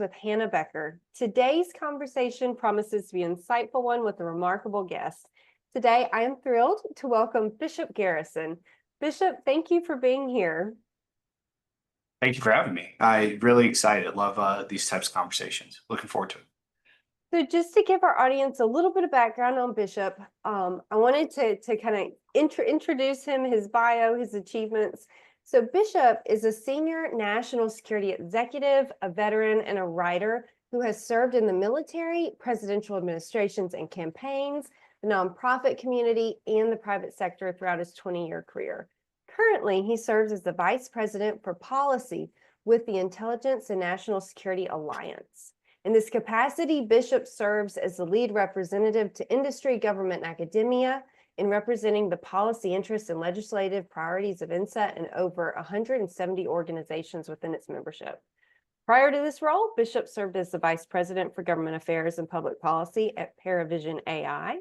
with Hannah Becker. Today's conversation promises to be an insightful one with a remarkable guest. Today, I am thrilled to welcome Bishop Garrison. Bishop, thank you for being here. Thank you for having me. I'm really excited. Love these types of conversations. Looking forward to it. So just to give our audience a little bit of background on Bishop, I wanted to kind of introduce him, his bio, his achievements. So Bishop is a senior national security executive, a veteran, and a writer who has served in the military, presidential administrations and campaigns, the nonprofit community, and the private sector throughout his 20-year career. Currently, he serves as the Vice President for Policy with the Intelligence and National Security Alliance. In this capacity, Bishop serves as the lead representative to industry, government, and academia in representing the policy interests and legislative priorities of INSA and over 170 organizations within its membership. Prior to this role, Bishop served as the Vice President for Government Affairs and Public Policy at Paravision AI.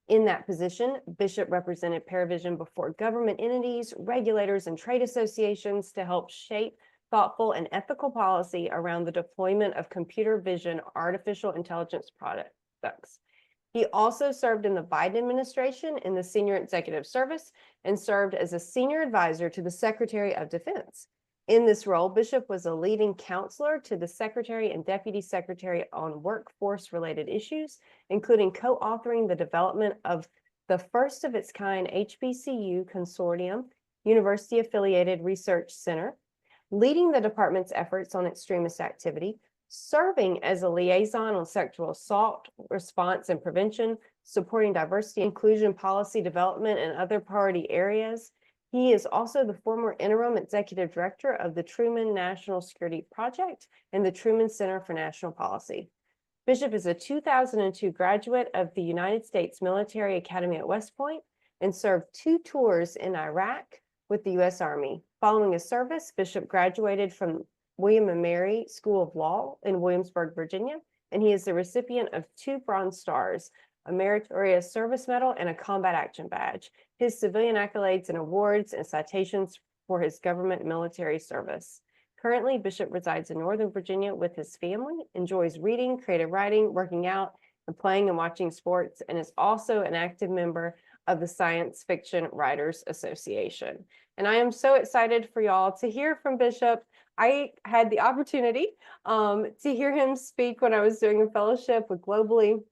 In that position, Bishop represented Paravision before government entities, regulators, and trade associations to help shape thoughtful and ethical policy around the deployment of computer vision artificial intelligence products. He also served in the Biden administration in the Senior Executive Service and served as a senior advisor to the Secretary of Defense. In this role, Bishop was a leading counselor to the Secretary and Deputy Secretary on workforce-related issues, including co-authoring the development of the first of its kind HBCU Consortium, University-Affiliated Research Center, leading the department's efforts on extremist activity, serving as a liaison on sexual assault response and prevention, supporting diversity inclusion policy development and other priority areas. He is also the former interim executive director of the Truman National Security Project and the Truman Center for National Policy. Bishop is a 2002 graduate of the United States Military Academy at West Point and served 2 tours in Iraq with the U.S. Army. Following his service, Bishop graduated from William & Mary School of Law in Williamsburg, Virginia, and he is the recipient of 2 Bronze Stars, a Meritorious Service Medal, and a Combat Action Badge. His civilian accolades and awards and citations for his government and military service. Currently, Bishop resides in Northern Virginia with his family, enjoys reading, creative writing, working out, and playing and watching sports, and is also an active member of the Science Fiction Writers Association. And I am so excited for y'all to hear from Bishop. I had the opportunity to hear him speak when I was doing a fellowship with Globally,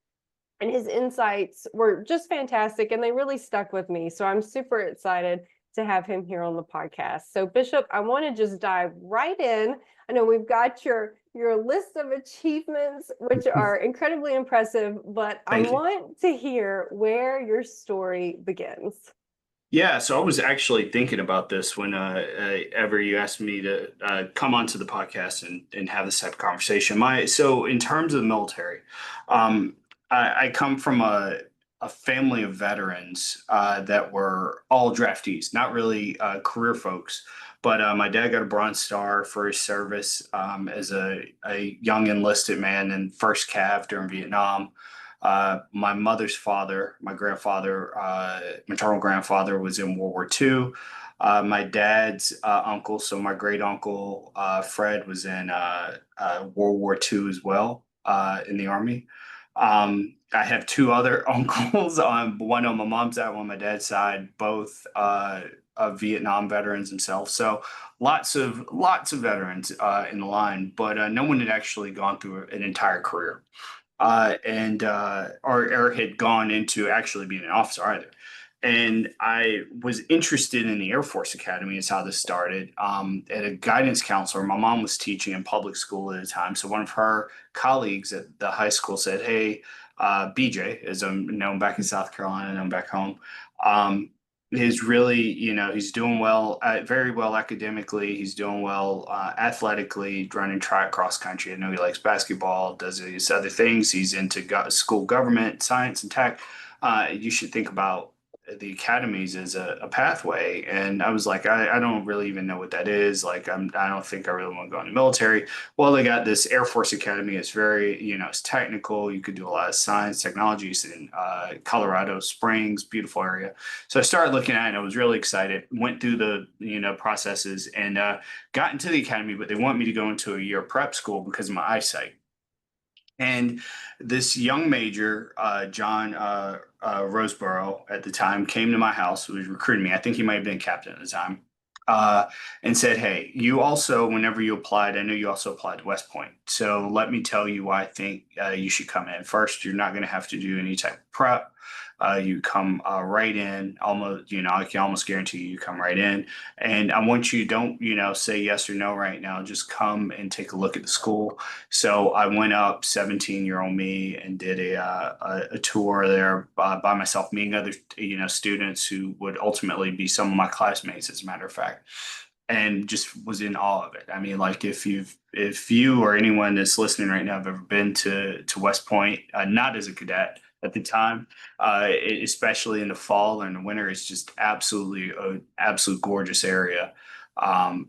and his insights were just fantastic, and they really stuck with me. So I'm super excited to have him here on the podcast. So Bishop, I want to just dive right in. I know we've got your list of achievements, which are incredibly impressive, but I want to hear where your story begins. Yeah, so I was actually thinking about this when ever you asked me to come onto the podcast and have this type of conversation. So in terms of the military, I come from a family of veterans that were all draftees, not really career folks. But my dad got a Bronze Star for his service as a young enlisted man in First Cav during Vietnam. My mother's father, my grandfather, maternal grandfather, was in World War II. My dad's uncle, so my great uncle Fred, was in World War II as well in the Army. I have 2 other uncles, one on my mom's side, one on my dad's side, both Vietnam veterans themselves. So lots of veterans in the line, but no one had actually gone through an entire career. Or had gone into actually being an officer either. And I was interested in the Air Force Academy is how this started. At a guidance counselor, my mom was teaching in public school at the time. So one of her colleagues at the high school said, hey, BJ, as I'm known back in South Carolina and I'm back home, is really, he's doing well, very well academically. He's doing well athletically, running track, cross country. I know he likes basketball, does these other things. He's into school government, science, and tech. You should think about the academies as a pathway. And I was like, I don't really even know what that is. Like, I don't think I really want to go in the military. Well, they got this Air Force Academy. It's very, it's technical. You could do a lot of science, technologies in Colorado Springs, beautiful area. So I started looking at it and I was really excited, went through the, processes and got into the academy, but they want me to go into a year prep school because of my eyesight. And this young major, John Roseborough at the time, came to my house, who was recruiting me. I think he might have been captain at the time, uh, and said, "Hey, you also, whenever you applied, I know you also applied to West Point. So let me tell you why I think you should come in. First, you're not going to have to do any type of prep. You come right in, almost, I can almost guarantee you come right in. And I want you, don't, say yes or no right now. Just come and take a look at the school." So I went up, 17-year-old me, and did a tour there by myself, meeting other students who would ultimately be some of my classmates, as a matter of fact, and just was in awe of it. I mean, like if you or anyone that's listening right now have ever been to West Point, not as a cadet at the time, especially in the fall and the winter, it's just absolutely an absolute gorgeous area,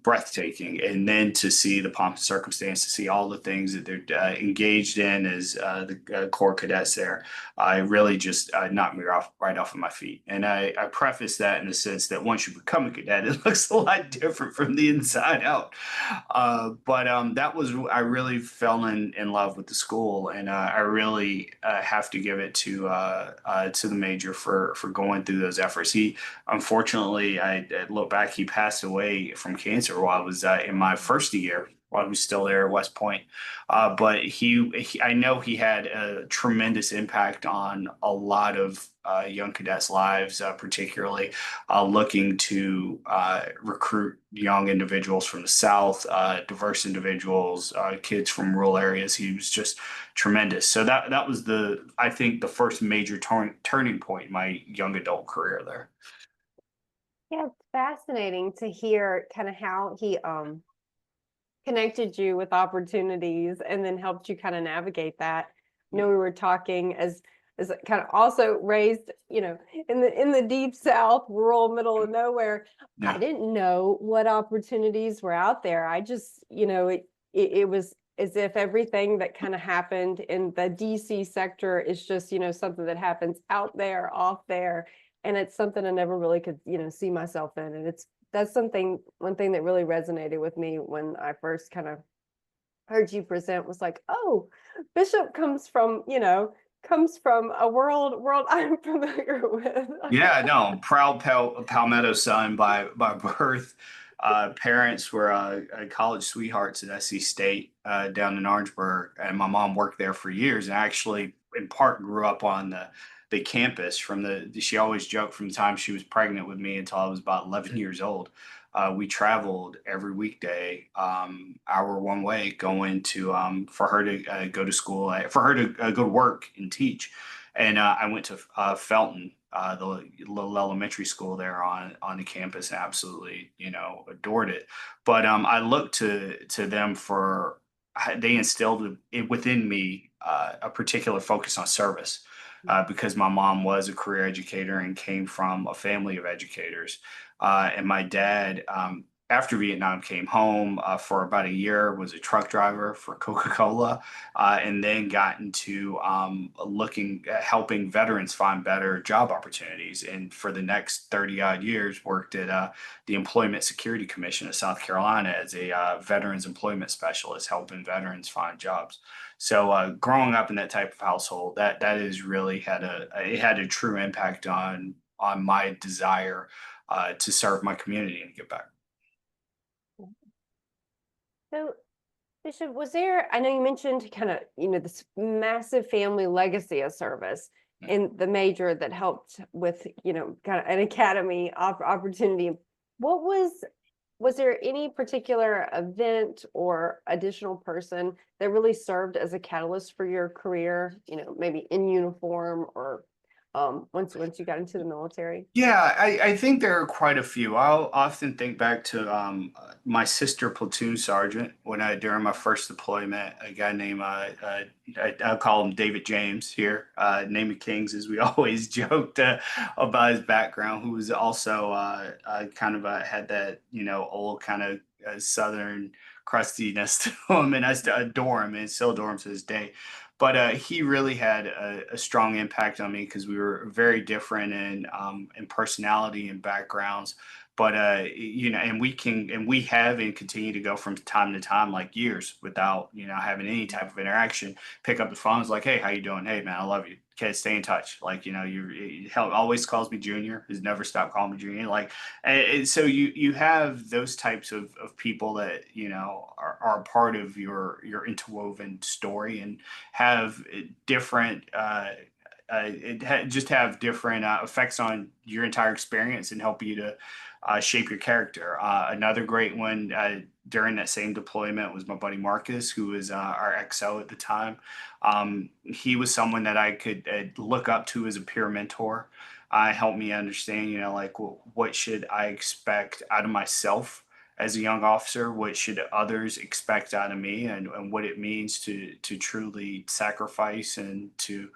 breathtaking. And then to see the pomp and circumstance, to see all the things that they're engaged in as the Corps cadets there, I really just knocked me off right off of my feet. And I preface that in the sense that once you become a cadet, it looks a lot different from the inside out. But that was, I really fell in love with the school, and I really have to give it to the major for going through those efforts. He, unfortunately, I look back, he passed away from cancer while I was in my first year, while I was still there at West Point. But I know he had a tremendous impact on a lot of young cadets' lives, particularly looking to recruit young individuals from the South, diverse individuals, kids from rural areas. He was just tremendous. So that was I think the first major turning point in my young adult career there. Yeah, it's fascinating to hear kind of how he connected you with opportunities and then helped you kind of navigate that. You know, we were talking as kind of also raised, in the deep South, rural middle of nowhere. I Yeah. didn't know what opportunities were out there. I just, it was as if everything that kind of happened in the DC sector is just, something that happens out there, off there. And it's something I never really could, see myself in. And that's one thing that really resonated with me when I first kind of heard you present, was like, oh, Bishop comes from a world I'm familiar with. Yeah, no, proud Palmetto son by birth. Parents were college sweethearts at SC State down in Orangeburg, and my mom worked there for years, and actually, in part, grew up on the campus from the. She always joked from the time she was pregnant with me until I was about 11 years old. We traveled every weekday, hour one way, going to for her to go to school, for her to go to work and teach. And I went to Felton, the little elementary school there on the campus, and absolutely, adored it. But I looked to them for, they instilled within me a particular focus on service. Because my mom was a career educator and came from a family of educators. And my dad, after Vietnam, came home for about a year, was a truck driver for Coca-Cola, and then got into looking at helping veterans find better job opportunities. And for the next 30 odd years, worked at the Employment Security Commission of South Carolina as a veterans employment specialist, helping veterans find jobs. So growing up in that type of household, that has really had a true impact on my desire to serve my community and give back. So, Bishop, was there, I know you mentioned kind of, this massive family legacy of service in the major that helped with, kind of an academy opportunity. Was there any particular event or additional person that really served as a catalyst for your career, maybe in uniform or once you got into the military? Yeah, I think there are quite a few. I'll often think back to my sister platoon sergeant when during my first deployment, a guy named I'll call him David James here, name of Kings, as we always joked about his background, who was also kind of had that old kind of southern crustiness to him, and I still adore him and still adore him to this day. But he really had a strong impact on me because we were very different in personality and backgrounds. but and we have and continue to go from time to time, like years without, having any type of interaction. Pick up the phone, it's like, hey, how you doing? Hey, man, I love you. Okay, stay in touch. Like, hell, always calls me Junior. Has never stopped calling me Junior. Like, and so you have those types of people that are a part of your interwoven story, and have different just have different effects on your entire experience, and help you to shape your character. Another great one during that same deployment was my buddy Marcus, who was our XO at the time. He was someone that I could look up to as a peer mentor. Helped me understand, like, what should I expect out of myself as a young officer? What should others expect out of me? And what it means to truly sacrifice, and to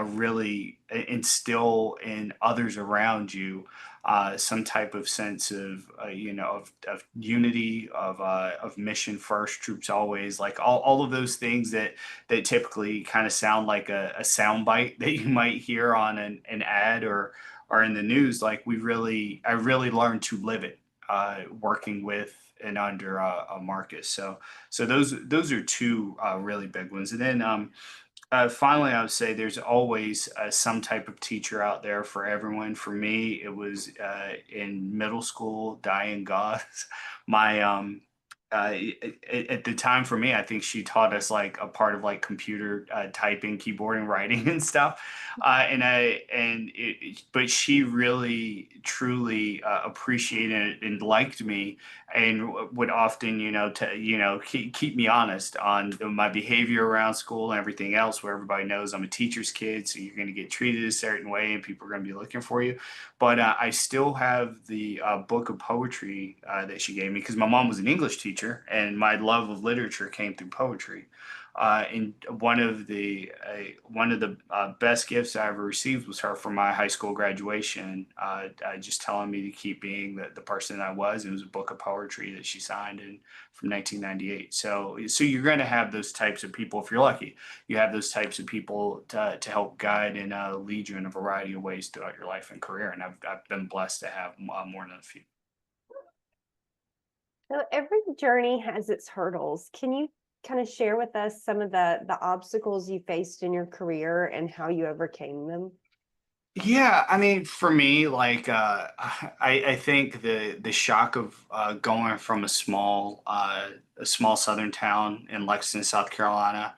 really instill in others around you some type of sense of of unity, of mission first, troops always, like all of those things that typically kind of sound like a sound bite that you might hear on an ad, or in the news. Like, I really learned to live it, working with and under Marcus. So those are two really big ones. And then finally, I would say there's always some type of teacher out there for everyone. For me, it was in middle school, Diane Goss. My at the time, for me, I think she taught us like a part of like computer typing, keyboarding, writing, and stuff. But she really, truly appreciated and liked me, and would often, keep me honest on my behavior around school and everything else. Where everybody knows I'm a teacher's kid, so you're going to get treated a certain way, and people are going to be looking for you. But I still have the book of poetry that she gave me, because my mom was an English teacher, and my love of literature came through poetry. And one of the best gifts I ever received was her for my high school graduation, just telling me to keep being the person I was. It was a book of poetry that she signed in from 1998. So you're going to have those types of people if you're lucky. You have those types of people to help guide and lead you in a variety of ways throughout your life and career. And I've been blessed to have more than a few. So every journey has its hurdles. Can you kind of share with us some of the obstacles you faced in your career and how you overcame them? Yeah, I mean, for me, like, I think the shock of going from a small southern town in Lexington, South Carolina,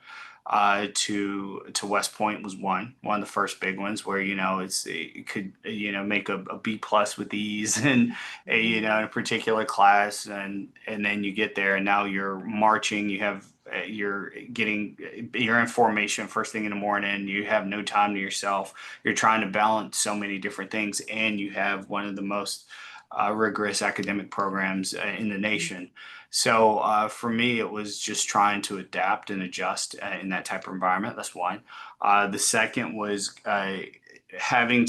to West Point was one of the first big ones, where it could make a B plus with ease, and in a particular class, and then you get there, and now you're marching. You're getting your information first thing in the morning. You have no time to yourself. You're trying to balance so many different things, and you have one of the most rigorous academic programs in the nation. So for me, it was just trying to adapt and adjust in that type of environment. That's one. The second was having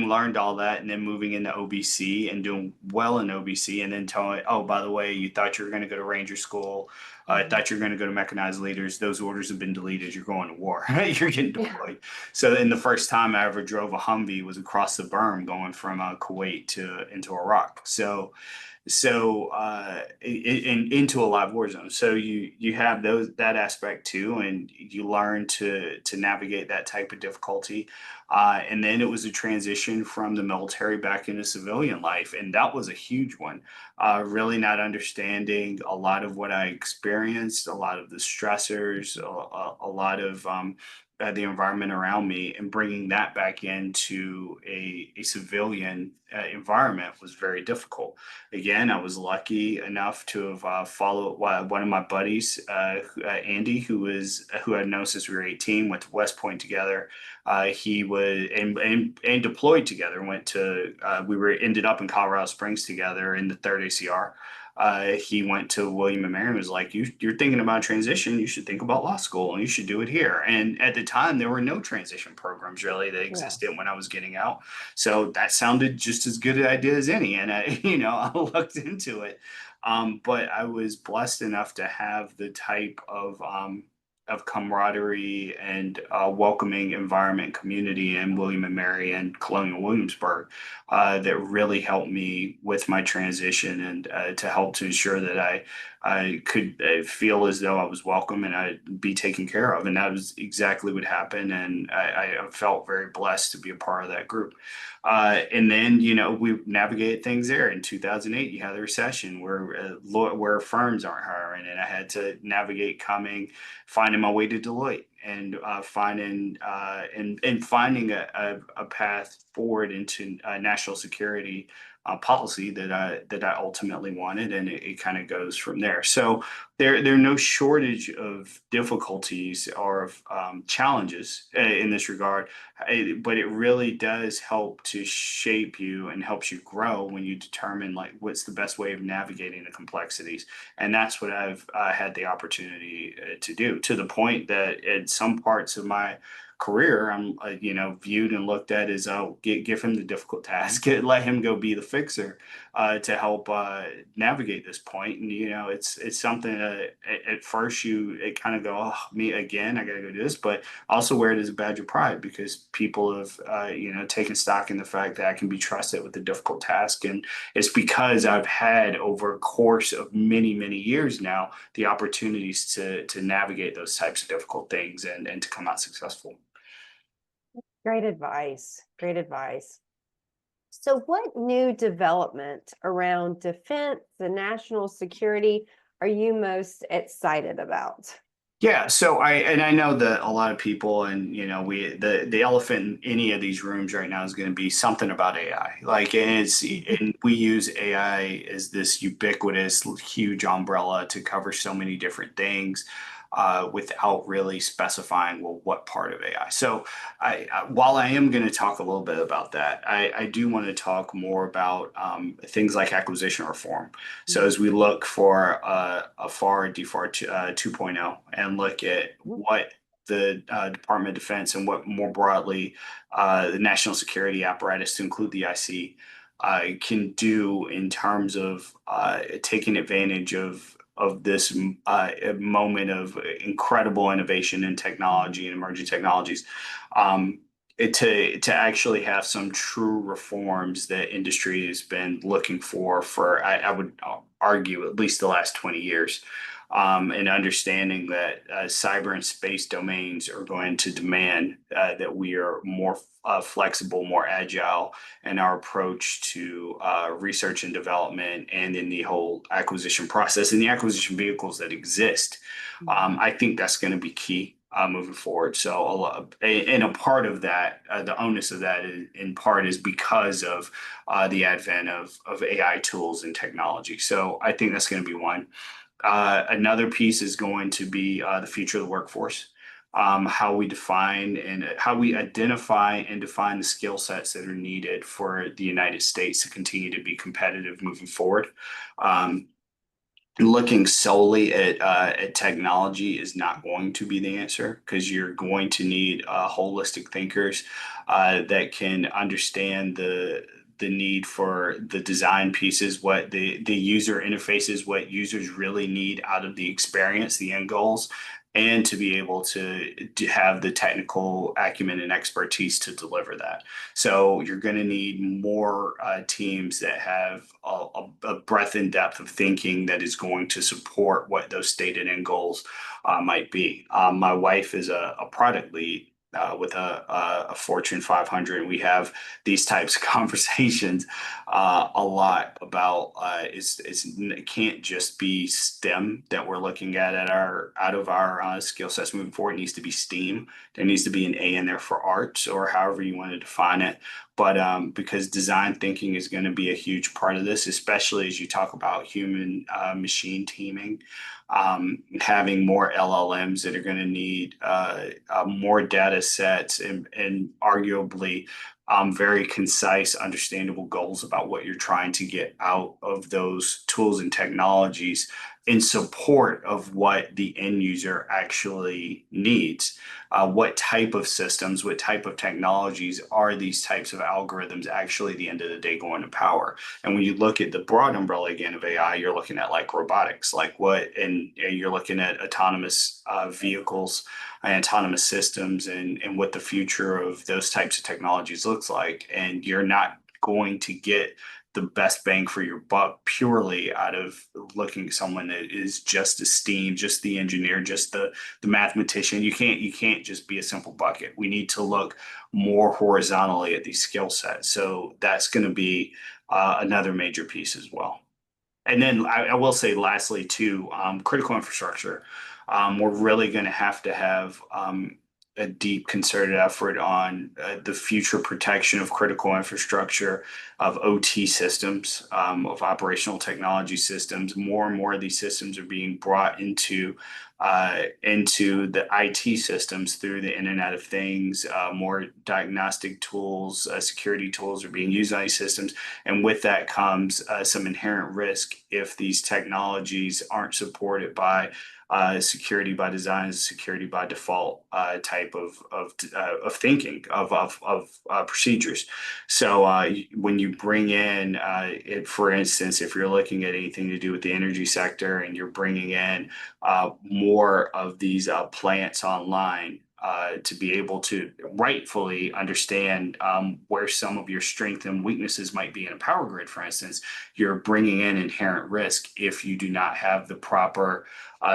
learned all that, and then moving into OBC and doing well in OBC, and then telling, oh, by the way, you thought you were going to go to Ranger School. I thought you were going to go to mechanized leaders. Those orders have been deleted. You're going to war. You're getting Yeah. deployed. So then the first time I ever drove a Humvee was across the berm, going from Kuwait to into Iraq. Into a live war zone. So you have that aspect too, and you learn to navigate that type of difficulty. And then it was a transition from the military back into civilian life, and that was a huge one. Really not understanding a lot of what I experienced, a lot of the stressors, a lot of the environment around me, and bringing that back into a civilian environment was very difficult. Again, I was lucky enough to have followed one of my buddies, Andy, who I'd known since we were 18, went to West Point together. He was and deployed together. We were ended up in Colorado Springs together in the third ACR. He went to William and Mary and was like, you're thinking about transition. You should think about law school, and you should do it here. And at the time, there were no transition programs really that Yeah. existed when I was getting out. So that sounded just as good an idea as any. And I looked into it. But I was blessed enough to have the type of of camaraderie and welcoming environment community in William and Mary and Colonial Williamsburg that really helped me with my transition and to help to ensure that I could feel as though I was welcome and I'd be taken care of. And that was exactly what happened. And I felt very blessed to be a part of that group. And then, we navigated things there. In 2008, you had the recession where firms aren't hiring, and I had to navigate finding my way to Deloitte and finding a path forward into national security policy that I ultimately wanted, and it kind of goes from there. So there are no shortage of difficulties or of challenges in this regard, but it really does help to shape you and helps you grow when you determine like what's the best way of navigating the complexities. And that's what I've had the opportunity to do, to the point that in some parts of my career, I'm viewed and looked at as, oh, give him the difficult task, let him go be the fixer to help navigate this point. And it's something that at first it kind of go, oh, me again, I gotta go do this, but also wear it as a badge of pride because people have taken stock in the fact that I can be trusted with the difficult task. And it's because I've had over a course of many, many years now the opportunities to navigate those types of difficult things and to come out successful. Great advice. Great advice. So what new development around defense and national security are you most excited about? Yeah, so I know that a lot of people, and the elephant in any of these rooms right now is going to be something about AI. Like, and we use AI as this ubiquitous huge umbrella to cover so many different things without really specifying, well, what part of AI. So while I am going to talk a little bit about that, I do want to talk more about things like acquisition reform. So as we look for a FAR DFAR 2.0 and look at what the Department of Defense and what more broadly the national security apparatus, to include the IC, can do in terms of taking advantage of this moment of incredible innovation in technology and emerging technologies, to actually have some true reforms that industry has been looking for I would argue at least the last 20 years. And understanding that cyber and space domains are going to demand that we are more flexible, more agile in our approach to research and development and in the whole acquisition process and the acquisition vehicles that exist. I think that's going to be key moving forward. So, and a part of that, the onus of that in part is because of the advent of AI tools and technology. So I think that's going to be one. Another piece is going to be the future of the workforce, how we define and how we identify and define the skill sets that are needed for the United States to continue to be competitive moving forward. Looking solely at technology is not going to be the answer because you're going to need holistic thinkers that can understand the need for the design pieces, what the user interfaces, what users really need out of the experience, the end goals, and to be able to have the technical acumen and expertise to deliver that. So you're going to need more teams that have a breadth and depth of thinking that is going to support what those stated end goals might be. My wife is a product lead with a Fortune 500. And we have these types of conversations a lot about it can't just be STEM that we're looking at out of our skill sets moving forward. It needs to be STEAM. There needs to be an A in there for arts or however you want to define it. But because design thinking is going to be a huge part of this, especially as you talk about human machine teaming, having more LLMs that are going to need more data sets and arguably very concise, understandable goals about what you're trying to get out of those tools and technologies in support of what the end user actually needs. What type of systems, what type of technologies are these types of algorithms actually at the end of the day going to power? And when you look at the broad umbrella again of AI, you're looking at like robotics, like and you're looking at autonomous vehicles and autonomous systems and what the future of those types of technologies looks like. And you're not going to get the best bang for your buck purely out of looking at someone that is just a STEAM, just the engineer, just the mathematician. You can't just be a simple bucket. We need to look more horizontally at these skill sets. So that's going to be another major piece as well. And then I will say, lastly, too, critical infrastructure. We're really going to have a deep concerted effort on the future protection of critical infrastructure, of OT systems, of operational technology systems. More and more of these systems are being brought into the IT systems through the Internet of Things. More diagnostic tools, security tools are being used on these systems. And with that comes some inherent risk if these technologies aren't supported by security by design, security by default type of thinking of procedures. So when you bring in it, for instance, if you're looking at anything to do with the energy sector and you're bringing in more of these plants online, to be able to rightfully understand where some of your strengths and weaknesses might be in a power grid, for instance, you're bringing in inherent risk if you do not have the proper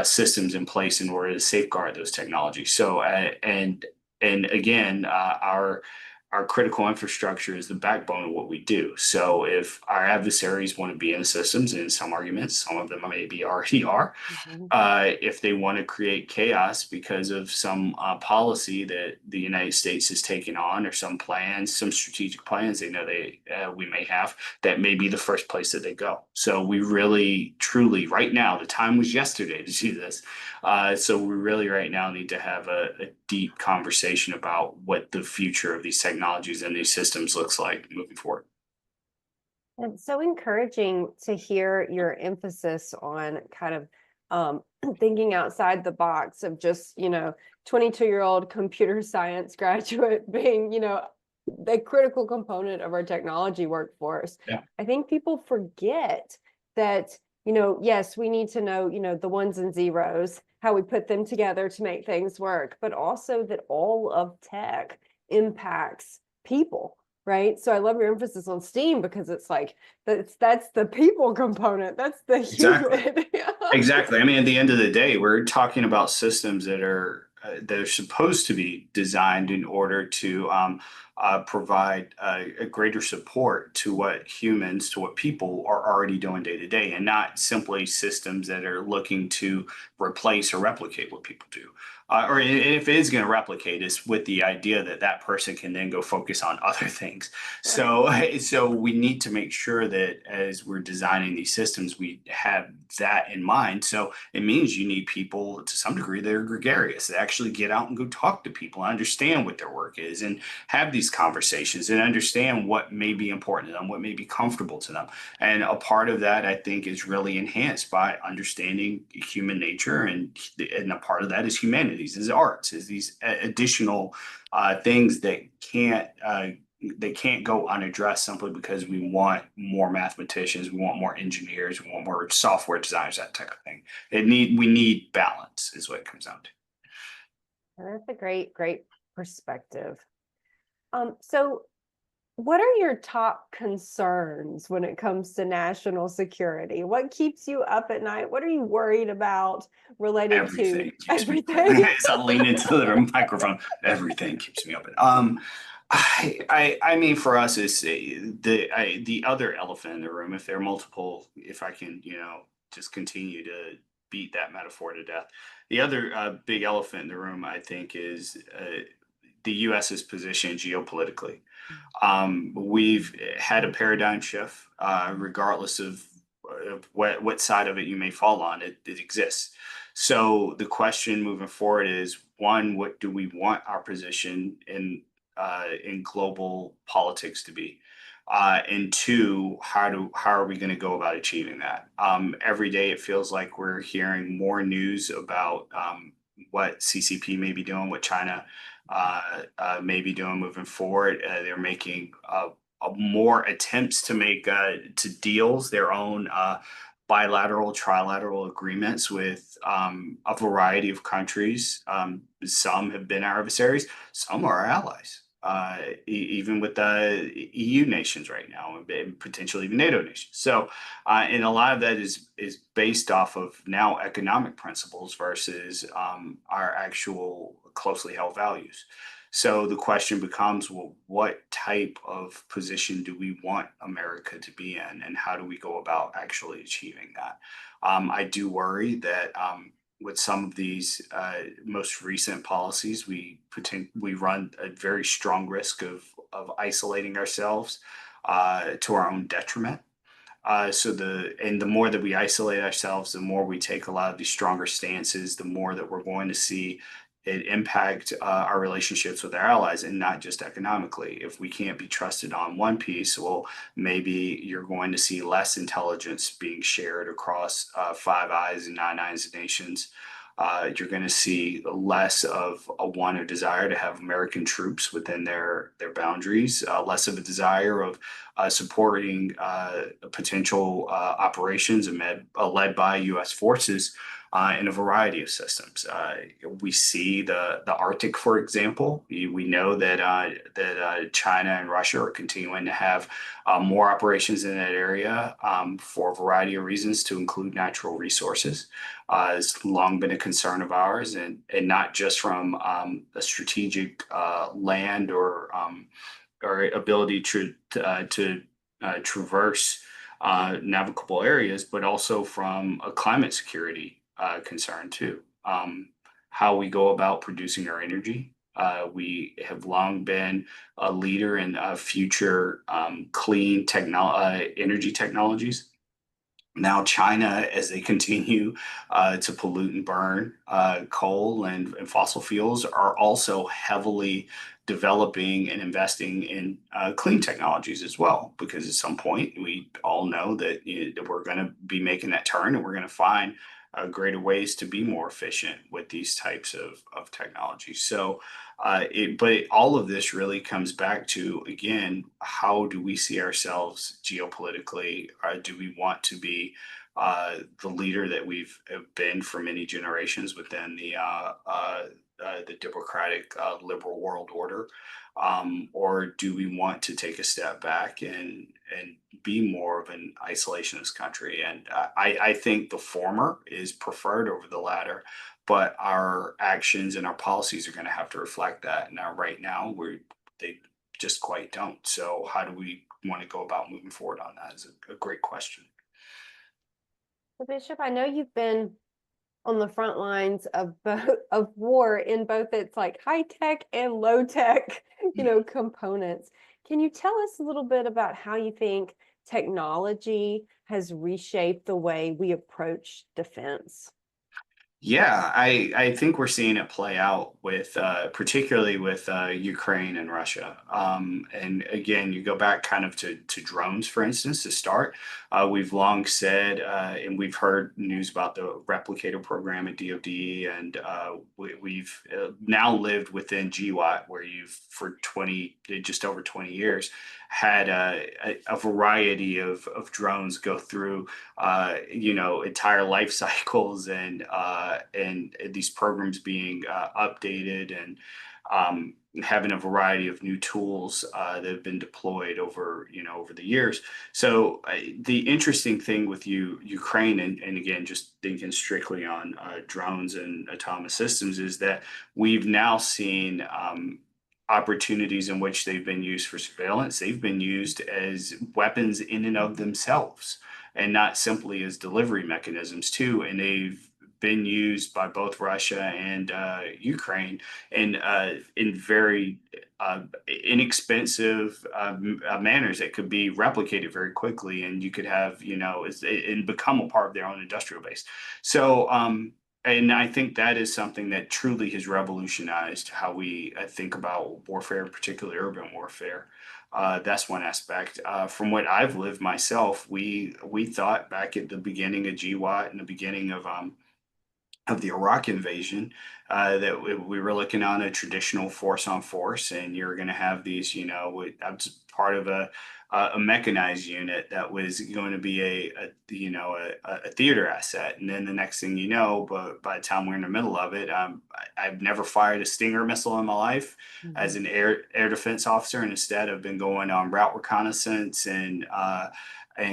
systems in place in order to safeguard those technologies. So, and again, our critical infrastructure is the backbone of what we do. So if our adversaries want to be in the systems, and in some arguments, some of them maybe already are, Mhm. if they want to create chaos because of some policy that the United States has taken on, or some plans, some strategic plans they know we may have, that may be the first place that they go. So we really, truly, right now, the time was yesterday to do this. So we really, right now, need to have a deep conversation about what the future of these technologies and these systems looks like moving forward. It's so encouraging to hear your emphasis on kind of thinking outside the box of just, 22-year-old computer science graduate being, the critical component of our technology workforce. Yeah. I think people forget that, yes, we need to know, the ones and zeros, how we put them together to make things work, but also that all of tech impacts people. Right. So I love your emphasis on STEAM because it's like that's the people component. That's the Exactly. human. Exactly. I mean, at the end of the day, we're talking about systems that are supposed to be designed in order to provide a greater support to what humans, to what people are already doing day to day, and not simply systems that are looking to replace or replicate what people do. Or if it is going to replicate, it's with the idea that that person can then go focus on other things. Right. So we need to make sure that as we're designing these systems, we have that in mind. So it means you need people to some degree that are gregarious, that actually get out and go talk to people, understand what their work is, and have these conversations and understand what may be important to them, what may be comfortable to them. And a part of that, I think, is really enhanced by understanding human nature, and a part of that is humanities, is arts, is these additional things that can't go unaddressed simply because we want more mathematicians, we want more engineers, we want more software designers, that type of thing. We need balance, is what it comes down to. And that's a great perspective. So what are your top concerns when it comes to national security? What keeps you up at night? What are you worried about related to Everything keeps me everything? as I lean into the microphone. Everything keeps me open. I mean, for us, it's the other elephant in the room. If there are multiple, if I can, just continue to beat that metaphor to death. The other big elephant in the room, I think, is the U.S.'s position geopolitically. We've had a paradigm shift, regardless of what side of it you may fall on. It exists. So the question moving forward is, one, what do we want our position in global politics to be? And two, how are we going to go about achieving that? Every day it feels like we're hearing more news about what CCP may be doing, what China may be doing moving forward. They're making more attempts to make to deals their own bilateral, trilateral agreements with a variety of countries. Some have been our adversaries, some are our allies. Even with the EU nations right now, and potentially even NATO nations. So, and a lot of that is based off of now economic principles versus our actual closely held values. So the question becomes, well, what type of position do we want America to be in, and how do we go about actually achieving that? I do worry that with some of these most recent policies, we run a very strong risk of isolating ourselves to our own detriment. The more that we isolate ourselves, the more we take a lot of these stronger stances, the more that we're going to see it impact our relationships with our allies, and not just economically. If we can't be trusted on one piece, well, maybe you're going to see less intelligence being shared across Five Eyes and Nine Eyes nations. You're going to see less of a want or desire to have American troops within their boundaries, less of a desire of supporting potential operations led by U.S. forces in a variety of systems. We see the Arctic, for example. We know that China and Russia are continuing to have more operations in that area for a variety of reasons, to include natural resources. It's long been a concern of ours, and not just from a strategic land or ability to traverse navigable areas, but also from a climate security concern too. How we go about producing our energy. We have long been a leader in future clean energy technologies. Now China, as they continue to pollute and burn coal and fossil fuels, are also heavily developing and investing in clean technologies as well. Because at some point, we all know that we're going to be making that turn, and we're going to find greater ways to be more efficient with these types of technologies. So, but all of this really comes back to, again, how do we see ourselves geopolitically? Do we want to be the leader that we've been for many generations within the democratic liberal world order? Or do we want to take a step back and be more of an isolationist country? And I think the former is preferred over the latter, but our actions and our policies are going to have to reflect that. Now, right now, they just quite don't. So how do we want to go about moving forward on that is a great question. So Bishop, I know you've been on the front lines of war in both its like high tech and low tech, components. Can you tell us a little bit about how you think technology has reshaped the way we approach defense? Yeah, I think we're seeing it play out with particularly with Ukraine and Russia. And again, you go back kind of to drones, for instance, to start. We've long said, and we've heard news about the replicator program at DoD, and we've now lived within GWAT, where you've for just over 20 years had a variety of drones go through entire life cycles, and these programs being updated, and having a variety of new tools that have been deployed over the years. So the interesting thing with Ukraine, and again, just thinking strictly on drones and autonomous systems, is that we've now seen opportunities in which they've been used for surveillance. They've been used as weapons in and of themselves, and not simply as delivery mechanisms too. And they've been used by both Russia and Ukraine in very inexpensive manners that could be replicated very quickly, and you could have and become a part of their own industrial base. So And I think that is something that truly has revolutionized how we think about warfare, particularly urban warfare. That's one aspect. From what I've lived myself, we thought back at the beginning of GWAT and the beginning of the Iraq invasion, that we were looking on a traditional force on force, and you're going to have these, I was part of a mechanized unit that was going to be a theater asset, and then the next thing you know, but by the time we're in the middle of it, I've never fired a Stinger missile in my life as Mhm. an air defense officer, and instead I've been going on route reconnaissance and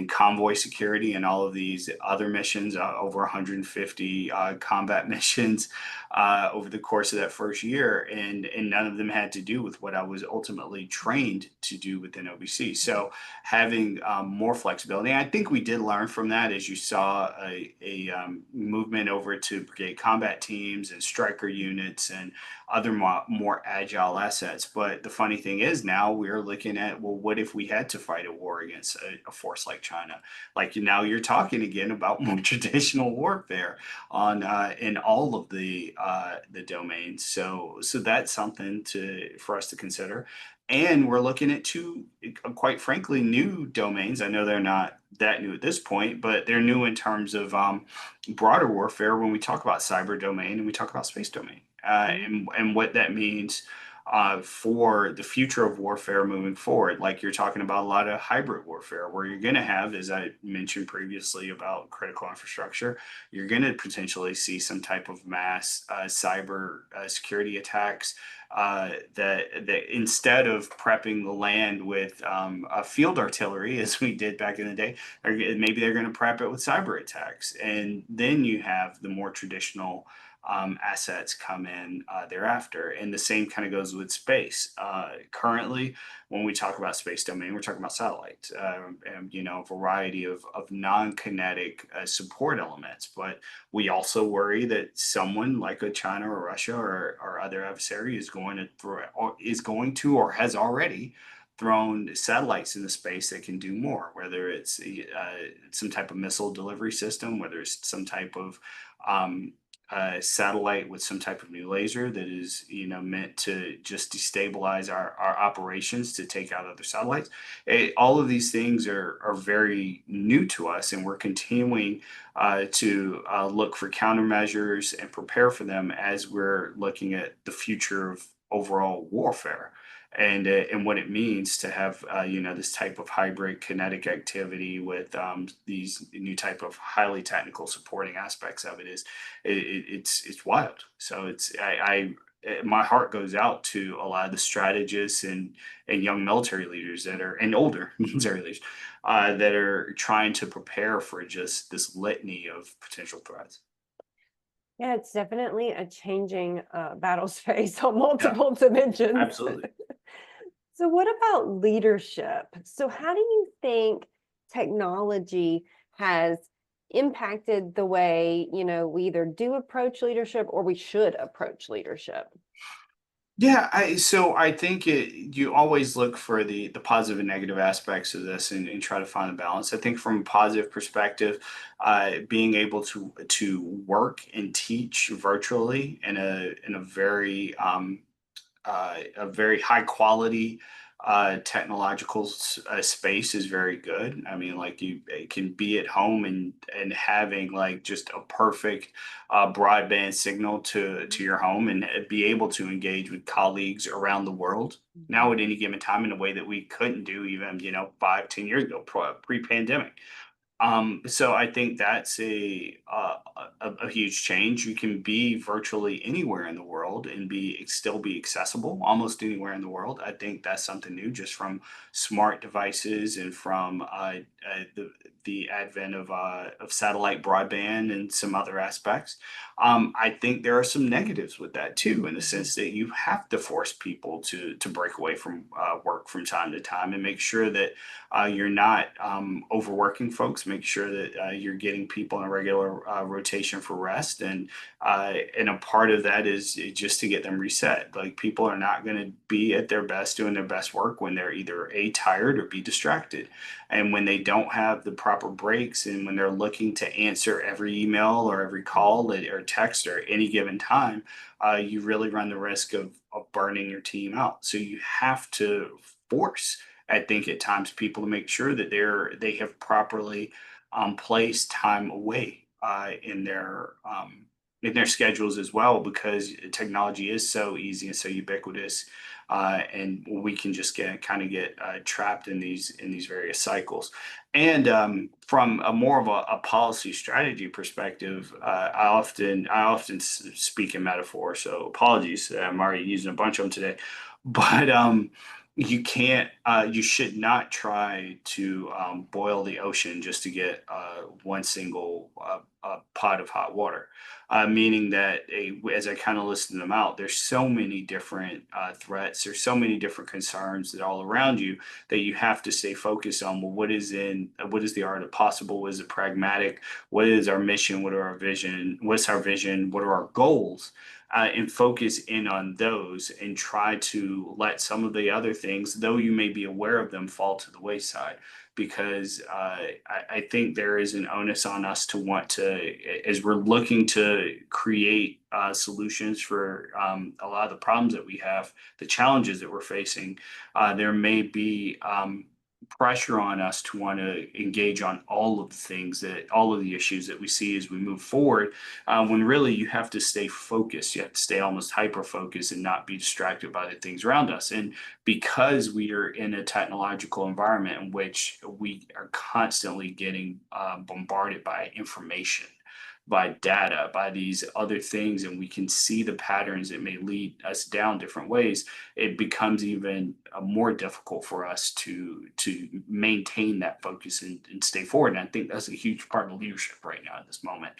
convoy security and all of these other missions, over 150 combat missions over the course of that first year, and none of them had to do with what I was ultimately trained to do within OBC. So having more flexibility, I think we did learn from that, as you saw a movement over to brigade combat teams and striker units and other more agile assets. But the funny thing is, now we're looking at, well, what if we had to fight a war against a force like China? Like, now you're talking again about more traditional warfare on in all of the domains. So that's something to for us to consider. And we're looking at two, quite frankly, new domains. I know they're not that new at this point, but they're new in terms of broader warfare when we talk about cyber domain and we talk about space domain, and what that means for the future of warfare moving forward. Like, you're talking about a lot of hybrid warfare, where you're going to have, as I mentioned previously about critical infrastructure, you're going to potentially see some type of mass cyber security attacks. That instead of prepping the land with field artillery, as we did back in the day, maybe they're going to prep it with cyber attacks, and then you have the more traditional assets come in thereafter. And the same kind of goes with space. Currently, when we talk about space domain, we're talking about satellites, and a variety of non-kinetic support elements. But we also worry that someone like a China or Russia or other adversary is going to or has already thrown satellites into space that can do more, whether it's some type of missile delivery system, whether it's some type of um, satellite with some type of new laser that is meant to just destabilize our operations to take out other satellites. All of these things are very new to us, and we're continuing to look for countermeasures and prepare for them as we're looking at the future of overall warfare, and what it means to have this type of hybrid kinetic activity with these new type of highly technical supporting aspects of it. It's wild. So my heart goes out to a lot of the strategists and young military leaders and older military leaders that are trying to prepare for just this litany of potential threats. Yeah, it's definitely a changing battle space on Yeah, multiple dimensions. absolutely. So, what about leadership? So, how do you think technology has impacted the way, we either do approach leadership or we should approach leadership? Yeah, I think you always look for the positive and negative aspects of this, and try to find a balance. I think from a positive perspective, being able to work and teach virtually in a very high quality technological space is very good. I mean, like, you can be at home and having like just a perfect broadband signal to your home, and be able to engage with colleagues around the world now Mhm. at any given time in a way that we couldn't do even 5-10 years ago, pre-pandemic. So I think that's a huge change. You can be virtually anywhere in the world and still be accessible almost anywhere in the world. I think that's something new, just from smart devices and from the advent of satellite broadband and some other aspects. I think there are some negatives with that too, in the Mhm. sense that you have to force people to break away from work from time to time, and make sure that you're not overworking folks. Make sure that you're getting people in a regular rotation for rest, and a part of that is just to get them reset. Like, people are not going to be at their best doing their best work when they're either tired or b distracted, and when they don't have the proper proper breaks, and when they're looking to answer every email or every call or text or any given time, you really run the risk of burning your team out. So you have to force, I think, at times people to make sure that they have properly placed time away in their schedules as well, because technology is so easy and so ubiquitous, and we can just get trapped in these various cycles. And from a more of a policy strategy perspective, I often speak in metaphor. So apologies, I'm already using a bunch of them today, but you should not try to boil the ocean just to get one single pot of hot water. Meaning that as I kind of listed them out, there's so many different threats, there's so many different concerns that all around you, that you have to stay focused on. Well, what is the art of possible? What is it pragmatic? What is our mission? What are our vision? What's our vision? What are our goals? And focus in on those, and try to let some of the other things, though you may be aware of them, fall to the wayside. Because I think there is an onus on us to want to, as we're looking to create solutions for a lot of the problems that we have, the challenges that we're facing, there may be pressure on us to want to engage on all of the issues that we see as we move forward, when really you have to stay focused. You have to stay almost hyper focused and not be distracted by the things around us. And because we are in a technological environment in which we are constantly getting bombarded by information, by data, by these other things, and we can see the patterns that may lead us down different ways, it becomes even more difficult for us to maintain that focus and stay forward. And I think that's a huge part of leadership right now at this moment,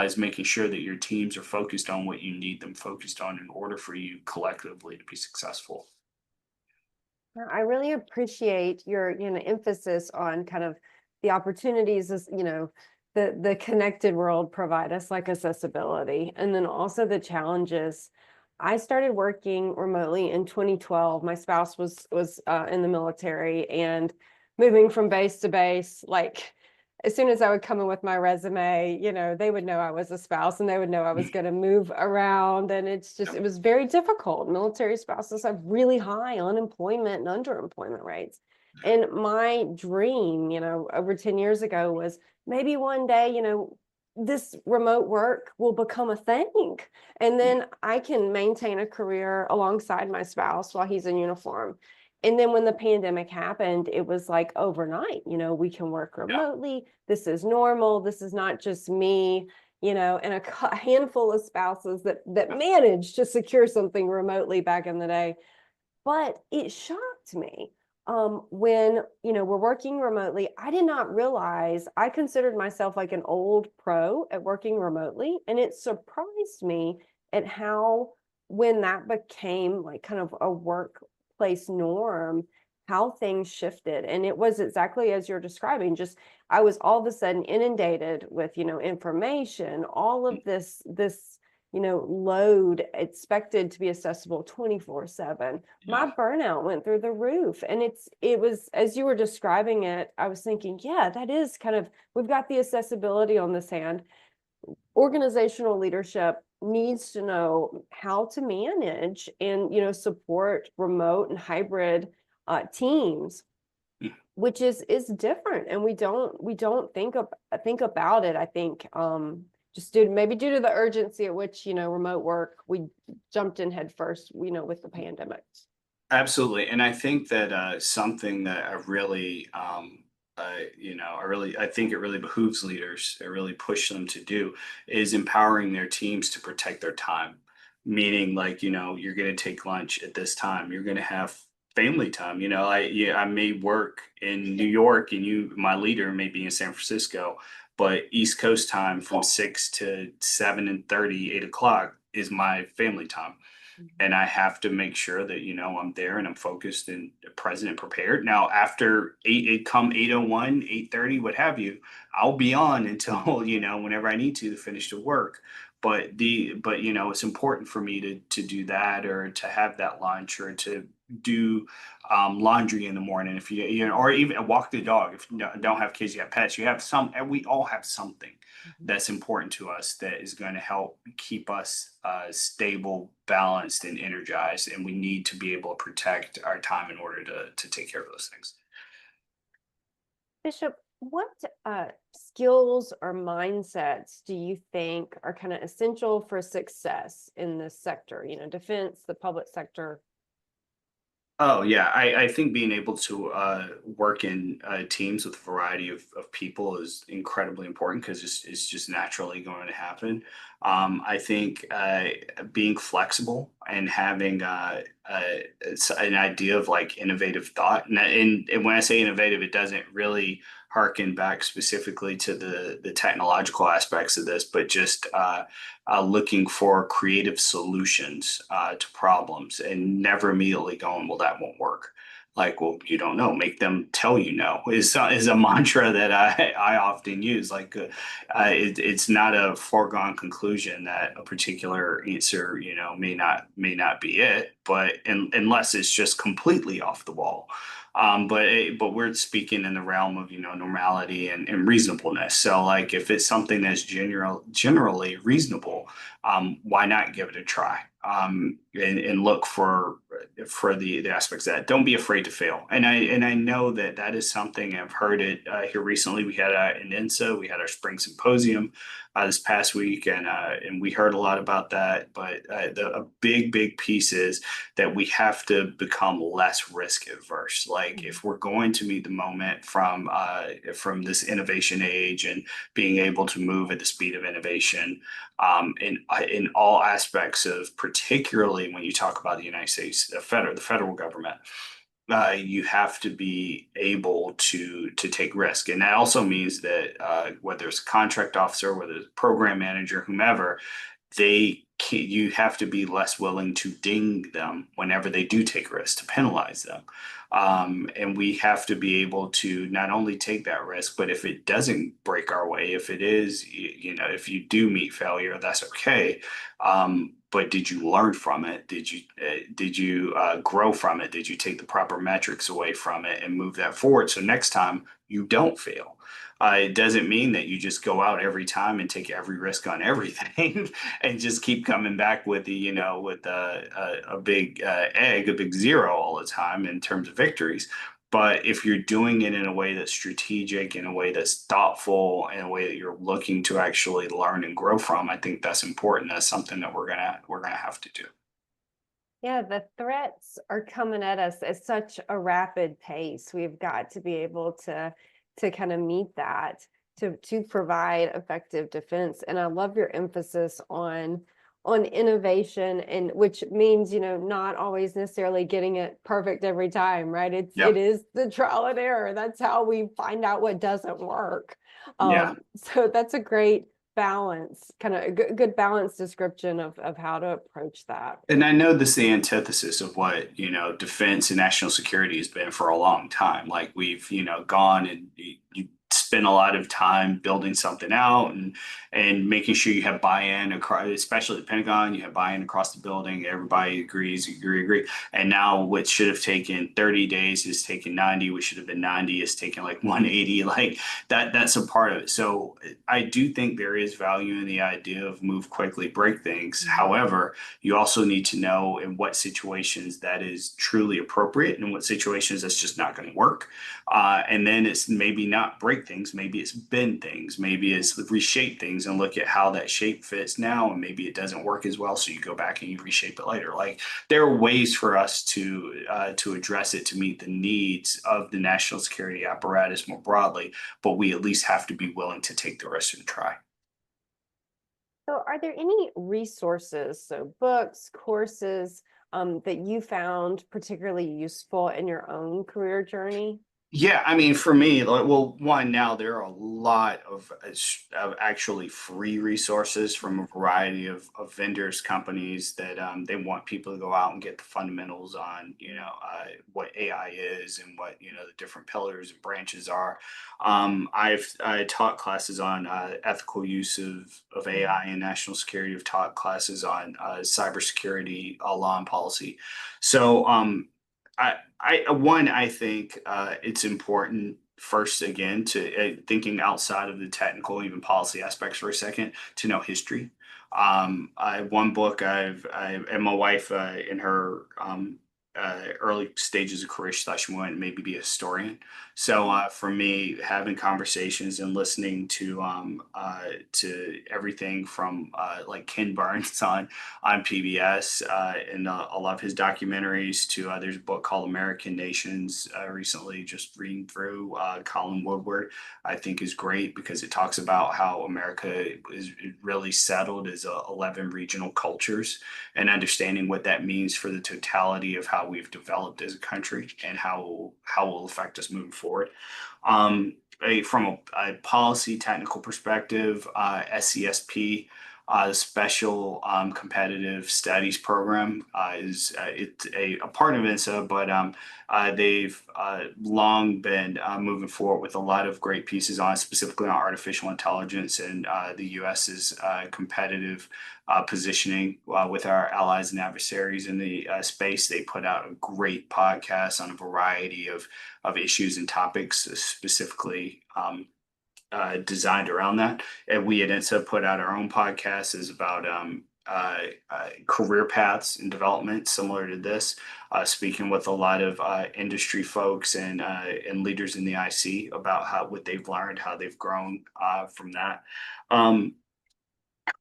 is making sure that your teams are focused on what you need them focused on in order for you collectively to be successful. I really appreciate your, emphasis on kind of the opportunities, as the connected world provide us, like accessibility, and then also the challenges. I started working remotely in 2012. My spouse was in the military, and moving from base to base, like as soon as I would come in with my resume, they would know I was a spouse, and they would know I was going to move around. And it was very difficult. Military spouses have really high unemployment and underemployment rates. And my dream, over 10 years ago, was maybe one day, this remote work will become a thing. And then I can maintain a career alongside my spouse while he's in uniform. And then when the pandemic happened, it was like overnight, we can work Yeah. remotely. This is normal. This is not just me, and a handful of spouses that managed to secure something remotely back in the day. But it shocked me when, we're working remotely. I did not realize I considered myself like an old pro at working remotely. And it surprised me at how, when that became like kind of a workplace norm, how things shifted. And it was exactly as you're describing. Just I was all of a sudden inundated with, information, all of this load expected to be accessible 24/7. My Yeah. burnout went through the roof. And it was, as you were describing it, I was thinking, yeah, that is kind of, we've got the accessibility on this hand. Organizational leadership needs to know how to manage and, support remote and hybrid teams, Mm. which is different. And we don't think about it, I think, just maybe due to the urgency at which, remote work, we jumped in head first, with the pandemic. Absolutely. And I think that something that I think it really behooves leaders, it really push them to do, is empowering their teams to protect their time. Meaning, like, you're going to take lunch at this time, you're going to have family time. I may work in New York, and my leader may be in San Francisco, but East Coast time from 6 to 7:30, 8 o'clock is my family time, and I have to make sure that I'm there and I'm focused and present and prepared. Now, after it come 8:01, 8:30, what have you, I'll be on until whenever I need to finish the work. but it's important for me to do that, or to have that lunch, or to do laundry in the morning, if or even walk the dog. If you don't have kids, you have pets, you have some, and we all have something Mhm. that's important to us that is going to help keep us stable, balanced, and energized. And we need to be able to protect our time in order to take care of those things. Bishop, what skills or mindsets do you think are kind of essential for success in this sector? Defense, the public sector. Oh yeah, I think being able to work in teams with a variety of people is incredibly important, because it's just naturally going to happen. I think being flexible and having an idea of like innovative thought, and when I say innovative, it doesn't really harken back specifically to the technological aspects of this, but just looking for creative solutions to problems, and never immediately going, well, that won't work. Like, well, you don't know. Make them tell you no is a mantra that I often use. Like, it's not a foregone conclusion that a particular answer, may not be it, but unless it's just completely off the wall. But we're speaking in the realm of normality and reasonableness. So like, if it's something that's generally reasonable, why not give it a try? And look for the aspects of that. Don't be afraid to fail. And I know that is something I've heard it here recently. We had in INSA, we had our spring symposium this past week, and we heard a lot about that. But a big piece is that we have to become less risk averse. Like, if we're going to meet the moment from this innovation age, and being able to move at the speed of innovation, in all aspects of, particularly when you talk about the United States, the federal government, you have to be able to take risk. And that also means that whether it's a contract officer, whether it's a program manager, whomever, you have to be less willing to ding them whenever they do take risks, to penalize them. And we have to be able to not only take that risk, but if it doesn't break our way, if it is, if you do meet failure, that's okay. But did you learn from it? Did you grow from it? Did you take the proper metrics away from it and move that forward, so next time you don't fail? It doesn't mean that you just go out every time and take every risk on everything and just keep coming back with a big egg, a big zero all the time in terms of victories. But if you're doing it in a way that's strategic, in a way that's thoughtful, in a way that you're looking to actually learn and grow from, I think that's important. That's something that we're gonna have to do. Yeah, the threats are coming at us at such a rapid pace. We've got to be able to kind of meet that, to provide effective defense. And I love your emphasis on innovation, and which means, not always necessarily getting it perfect every time, right? It Yep. is the trial and error. That's how we find out what doesn't work. Yeah. So that's a great balance, kind of a good balance description of how to approach that. And I know this is the antithesis of what, defense and national security has been for a long time. Like, we've, gone and you spend a lot of time building something out, and making sure you have buy-in across, especially the Pentagon, you have buy-in across the building. Everybody agrees, agree. And now what should have taken 30 days is taking 90. What should have been 90 is taking like 180. Like, that's a part of it. So I do think there is value in the idea of move quickly, break things. Mhm. However, you also need to know in what situations that is truly appropriate, and in what situations that's just not going to work. And then it's maybe not break things, maybe it's bend things, maybe it's reshape things and look at how that shape fits now, and maybe it doesn't work as well, so you go back and you reshape it later. Like, there are ways for us to address it, to meet the needs of the national security apparatus more broadly, but we at least have to be willing to take the risk and try. So are there any resources, so books, courses, that you found particularly useful in your own career journey? Yeah, I mean, for me, like, well, one, now there are a lot of actually free resources from a variety of vendors, companies that they want people to go out and get the fundamentals on, what AI is and what, the different pillars and branches are. I taught classes on ethical use of AI and national security. I've taught classes on cybersecurity, law and policy. So, I think it's important first again to thinking outside of the technical, even policy aspects for a second, to know history. One book and my wife in her early stages of career, she thought she wanted to maybe be a historian. So for me, having conversations and listening to everything from like Ken Burns on PBS and I love his documentaries. To there's a book called American Nations recently, just reading through Colin Woodward, I think is great because it talks about how America is really settled as 11 regional cultures and understanding what that means for the totality of how we've developed as a country and how it will affect us moving forward. From a policy technical perspective, SCSP, the Special Competitive Studies Program, is it's a part of INSA, but they've long been moving forward with a lot of great pieces on, specifically on artificial intelligence and the US's competitive positioning with our allies and adversaries in the space. They put out a great podcast on a variety of issues and topics, specifically designed around that. And we at INSA put out our own podcast is about career paths and development similar to this, speaking with a lot of industry folks and leaders in the IC about what they've learned, how they've grown from that. Um,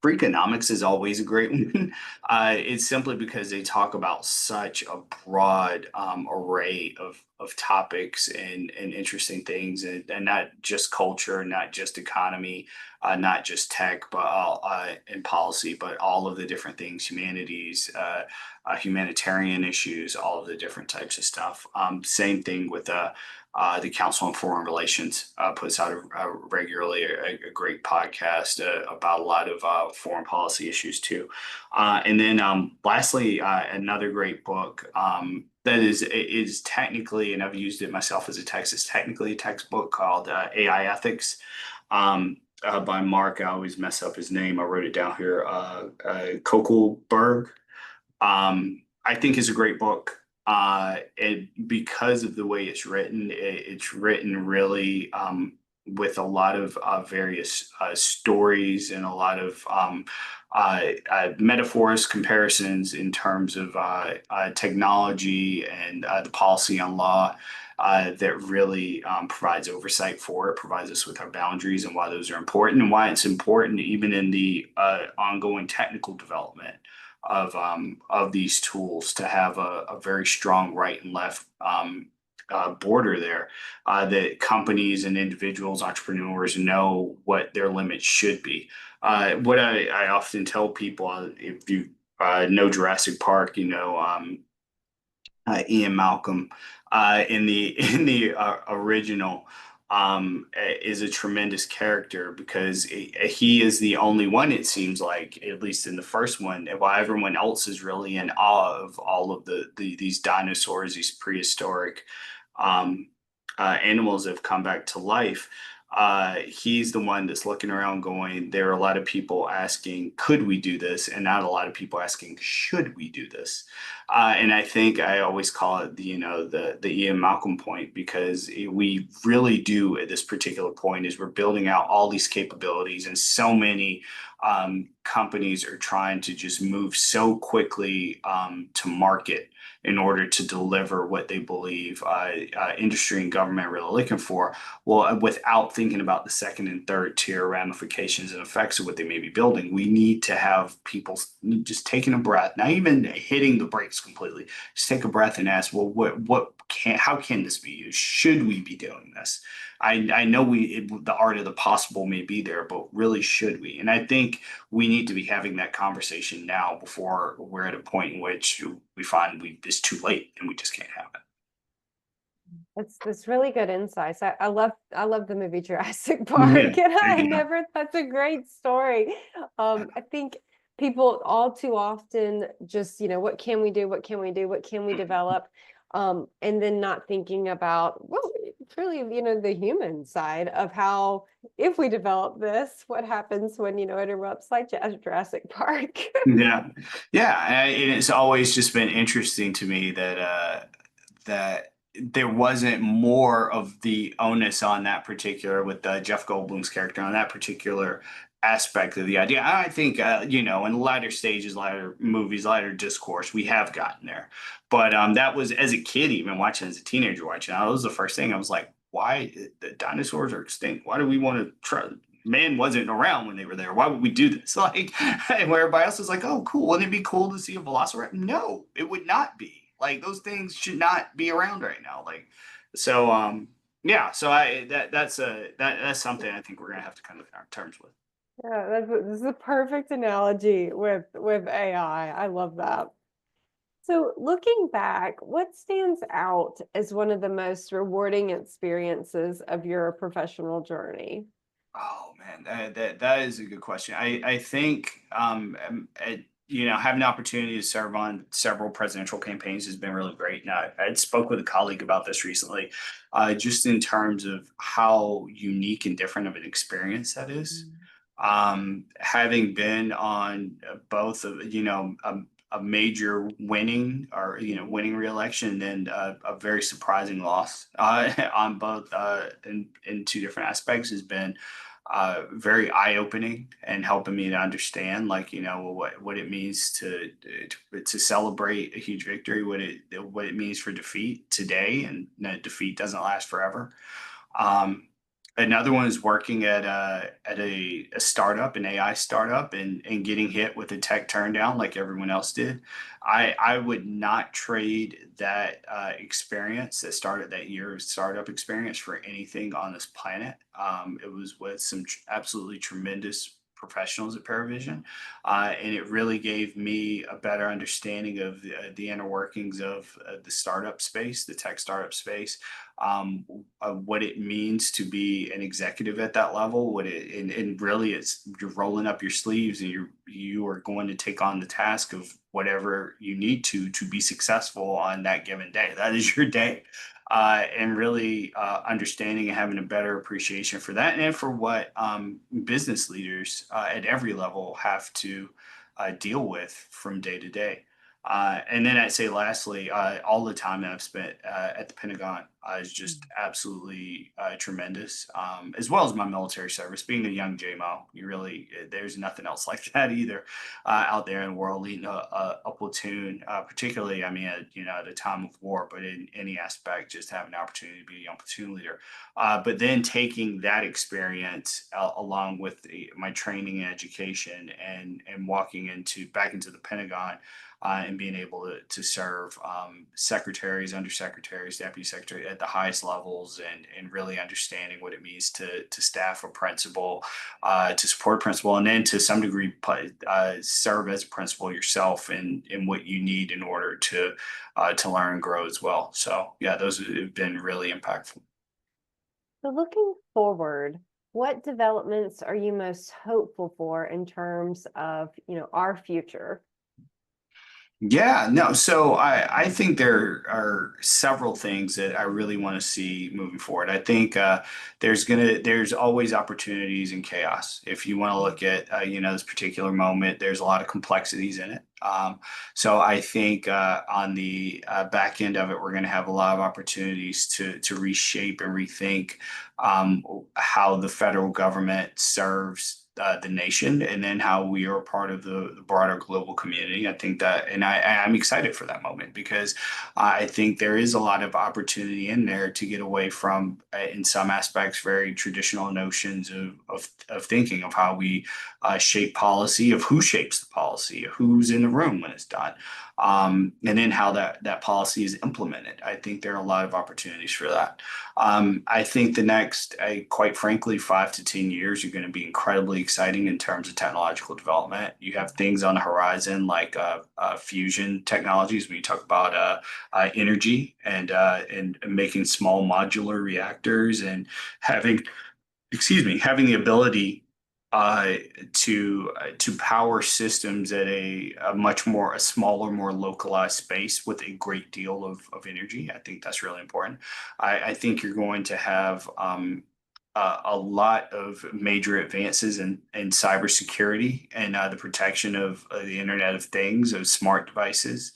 Freakonomics is always a great one. It's simply because they talk about such a broad array of topics and interesting things, and not just culture, not just economy, not just tech, but all and policy, but all of the different things, humanities, humanitarian issues, all of the different types of stuff. Same thing with the Council on Foreign Relations puts out regularly a great podcast about a lot of foreign policy issues too. And then lastly, another great book that is technically, and I've used it myself as a text, is technically a textbook called AI Ethics. By Mark, I always mess up his name. I wrote it down here. Kokelberg. I think is a great book. And because of the way it's written really with a lot of various stories and a lot of metaphors, comparisons in terms of technology and the policy on law. That really provides oversight for it, provides us with our boundaries and why those are important and why it's important even in the ongoing technical development of these tools to have a very strong right and left border there that companies and individuals, entrepreneurs know what their limits should be. What I often tell people, if you know Jurassic Park, Ian Malcolm in the original is a tremendous character because he is the only one, it seems like, at least in the first one, while everyone else is really in awe of all of these dinosaurs, these prehistoric um, animals that have come back to life. He's the one that's looking around going, there are a lot of people asking, could we do this? And not a lot of people asking, should we do this? And I think I always call it the Ian Malcolm point because we really do at this particular point is we're building out all these capabilities and so many companies are trying to just move so quickly to market in order to deliver what they believe industry and government are really looking for. Well, without thinking about the second and third tier ramifications and effects of what they may be building, we need to have people just taking a breath, not even hitting the brakes completely. Just take a breath and ask, well, how can this be used? Should we be doing this? I know the art of the possible may be there, but really should we? And I think we need to be having that conversation now before we're at a point in which we find it's too late and we just can't have it. That's really good insights. I love the movie Jurassic Yeah, Park, and there I you go. never that's a great story. I think people all too often just, what can we do? What can we do? What can we develop? And then not thinking about, well, it's really, the human side of how if we develop this, what happens when, it erupts like Jurassic Park. Yeah, yeah, and it's always just been interesting to me that that there wasn't more of the onus on that particular with Jeff Goldblum's character on that particular aspect of the idea. I think in latter stages, latter movies, latter discourse, we have gotten there, but that was as a kid, even watching as a teenager watching. That was the first thing I was like, why the dinosaurs are extinct? Why do we want to try? Man wasn't around when they were there. Why would we do this? Like, and where everybody else is like, oh, cool. Wouldn't it be cool to see a velociraptor? No, it would not be. Like those things should not be around right now. Like, so yeah. So that's something I think we're gonna have to come to terms with. Yeah, this is a perfect analogy with AI. I love that. So, looking back, what stands out as one of the most rewarding experiences of your professional journey? Oh man, that is a good question. I think having the opportunity to serve on several presidential campaigns has been really great. Now I spoke with a colleague about this recently, just in terms of how unique and different of an experience that is. Mm. Having been on both of a major winning or winning reelection and a very surprising loss on both in two different aspects has been very eye opening and helping me to understand, like what it means to celebrate a huge victory, what it means for defeat today, and that defeat doesn't last forever. Um, Another one is working at a startup, an AI startup, and getting hit with a tech turndown like everyone else did. I would not trade that experience that started that year of startup experience for anything on this planet. It was with some absolutely tremendous professionals at Paravision, and it really gave me a better understanding of the inner workings of the startup space, the tech startup space, what it means to be an executive at that level. And really it's you're rolling up your sleeves and you are going to take on the task of whatever you need to be successful on that given day. That is your day. And really understanding and having a better appreciation for that and for what business leaders at every level have to deal with from day to day. And then I'd say lastly, all the time that I've spent at the Pentagon is just absolutely tremendous, as well as my military service. Being a young JMO, there's nothing else like that either out there in the world, leading a platoon, particularly, I mean, at a time of war, but in any aspect, just having the opportunity to be a young platoon leader. But then taking that experience along with my training and education and walking back into the Pentagon and being able to serve secretaries, undersecretaries, deputy secretary at the highest levels, and really understanding what it means to staff a principal, to support principal, and then to some degree serve as a principal yourself in what you need in order to learn and grow as well. So yeah, those have been really impactful. So, looking forward, what developments are you most hopeful for in terms of, our future? Yeah, no. So I think there are several things that I really want to see moving forward. I think there's always opportunities in chaos. If you want to look at this particular moment, there's a lot of complexities in it. So I think on the back end of it, we're going to have a lot of opportunities to reshape and rethink how the federal government serves the nation, and then how we are a part of the broader global community. I think that, and I'm excited for that moment because I think there is a lot of opportunity in there to get away from, in some aspects, very traditional notions of thinking of how we shape policy, of who shapes the policy, of who's in the room when it's done. and then how that policy is implemented. I think there are a lot of opportunities for that. I think the next, quite frankly, 5 to 10 years are going to be incredibly exciting in terms of technological development. You have things on the horizon like fusion technologies. When you talk about energy and making small modular reactors and having, excuse me, having the ability uh, to power systems at a much more a smaller, more localized space with a great deal of energy. I think that's really important. I think you're going to have a lot of major advances in cybersecurity and the protection of the Internet of Things, of smart devices.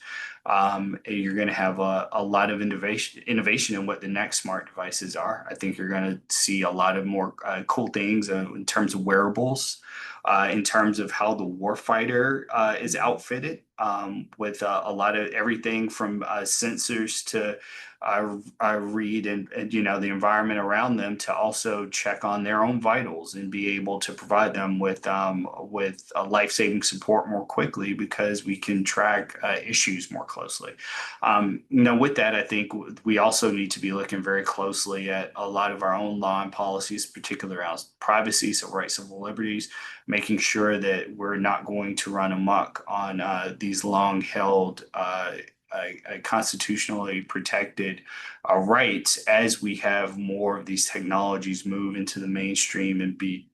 You're going to have a lot of innovation in what the next smart devices are. I think you're going to see a lot of more cool things in terms of wearables, in terms of how the warfighter is outfitted, with a lot of everything from sensors to read and the environment around them to also check on their own vitals and be able to provide them with life-saving support more quickly because we can track issues more closely. With that, I think we also need to be looking very closely at a lot of our own law and policies, particularly around privacy, civil rights, civil liberties, making sure that we're not going to run amok on these long-held constitutionally protected rights as we have more of these technologies move into the mainstream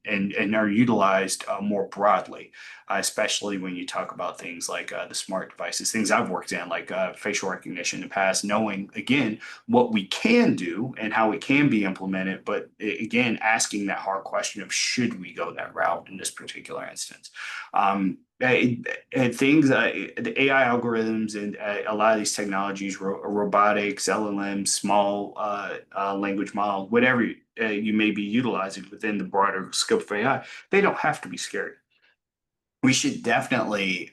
and are utilized more broadly, especially when you talk about things like the smart devices, things I've worked in, like facial recognition in the past, knowing again what we can do and how it can be implemented, but again, asking that hard question of should we go that route in this particular instance. Things, the AI algorithms and a lot of these technologies, robotics, LLMs, small language models, whatever you may be utilizing within the broader scope of AI, they don't have to be scary. We should definitely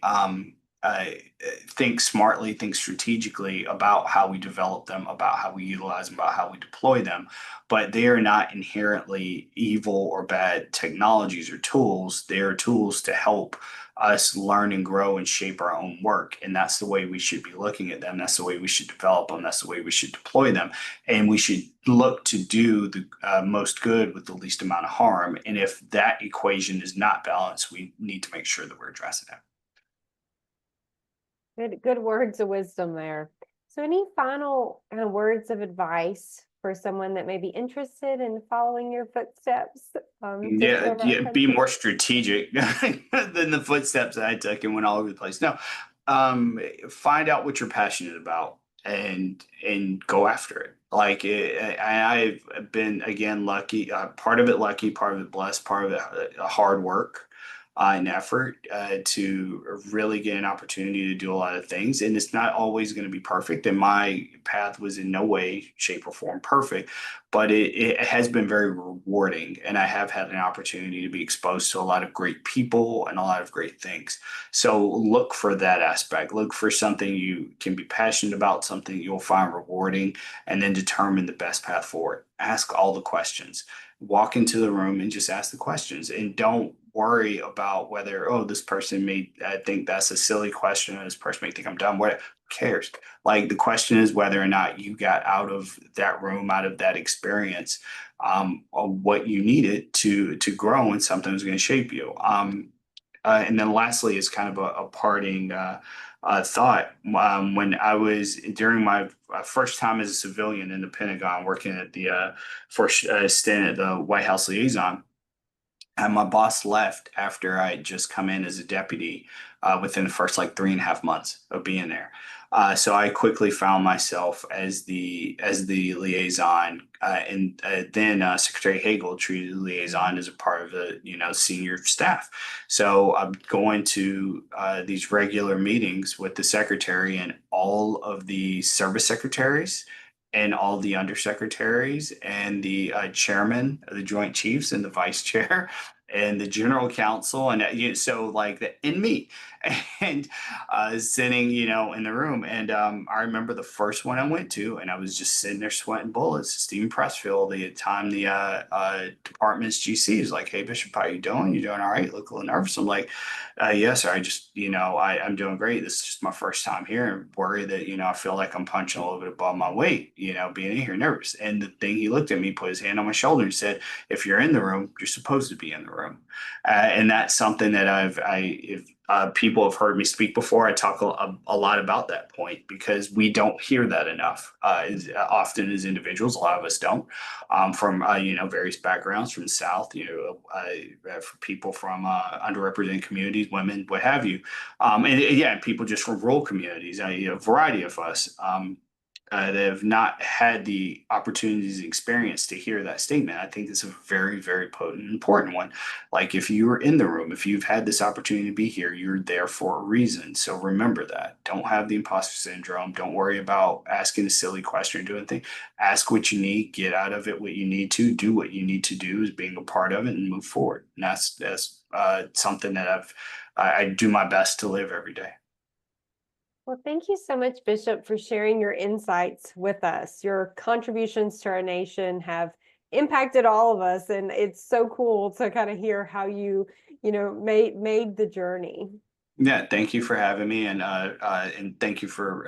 think smartly, think strategically about how we develop them, about how we utilize them, about how we deploy them. But they are not inherently evil or bad technologies or tools. They are tools to help us learn and grow and shape our own work. And that's the way we should be looking at them. That's the way we should develop them. That's the way we should deploy them. And we should look to do the most good with the least amount of harm. And if that equation is not balanced, we need to make sure that we're addressing it. Good words of wisdom there. So any final kind of words of advice for someone that may be interested in following your footsteps? Yeah, be more strategic than the footsteps that I took and went all over the place. No, find out what you're passionate about and go after it. Like I've been again lucky, part of it lucky, part of it blessed, part of it hard work and effort to really get an opportunity to do a lot of things. And it's not always going to be perfect. And my path was in no way, shape, or form perfect, but it has been very rewarding. And I have had an opportunity to be exposed to a lot of great people and a lot of great things. So look for that aspect. Look for something you can be passionate about, something you'll find rewarding, and then determine the best path forward. Ask all the questions. Walk into the room and just ask the questions, and don't worry about whether, oh, this person may think that's a silly question, or this person may think I'm dumb. What cares? Like the question is whether or not you got out of that room, out of that experience, what you needed to grow, and something was going to shape you. And then lastly is kind of a parting thought. When I was during my first time as a civilian in the Pentagon, working at the first stint at the White House liaison, and my boss left after I had just come in as a deputy within the first like 3.5 months of being there. So I quickly found myself as the liaison, and then Secretary Hagel treated the liaison as a part of the senior staff. So I'm going to these regular meetings with the secretary and all of the service secretaries and all the undersecretaries and the chairman of the Joint Chiefs and the vice chair and the general counsel, and so like and me, and sitting, in the room. And I remember the first one I went to, and I was just sitting there sweating bullets. Stephen Pressfield, the time the department's GC, is like, "Hey Bishop, how you doing? You doing all right? Look a little nervous." I'm like, "Yes, sir. I just, I'm doing great. This is just my first time here, and worried that, I feel like I'm punching a little bit above my weight, being in here nervous." And the thing, he looked at me, put his hand on my shoulder, and said, "If you're in the room, you're supposed to be in the room." And that's something that if people have heard me speak before, I talk a lot about that point, because we don't hear that enough, often as individuals. A lot of us don't, from various backgrounds, from the South, for people from underrepresented communities, women, what have you, and yeah, people just from rural communities, a variety of us. That have not had the opportunities and experience to hear that statement. I think it's a very, very potent, important one. Like, if you were in the room, if you've had this opportunity to be here, you're there for a reason. So remember that. Don't have the imposter syndrome. Don't worry about asking a silly question or doing anything. Ask what you need, get out of it what you need to, do what you need to do as being a part of it, and move forward. And that's something that I do my best to live every day. Well, thank you so much, Bishop, for sharing your insights with us. Your contributions to our nation have impacted all of us, and it's so cool to kind of hear how you, made the journey. Yeah, thank you for having me, and thank you for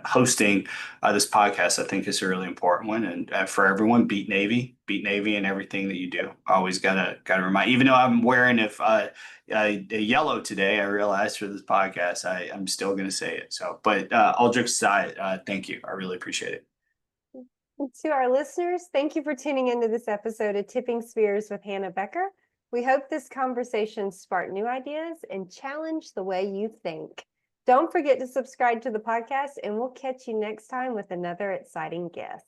hosting this podcast. I think it's a really important one, and for everyone, beat Navy, and everything that you do. Always gotta remind. Even though I'm wearing yellow today, I realized for this podcast, I'm still gonna say it. So, but all jokes aside, thank you. I really appreciate it. And to our listeners, thank you for tuning into this episode of Tipping Spears with Hannah Becker. We hope this conversation sparked new ideas and challenged the way you think. Don't forget to subscribe to the podcast, and we'll catch you next time with another exciting guest.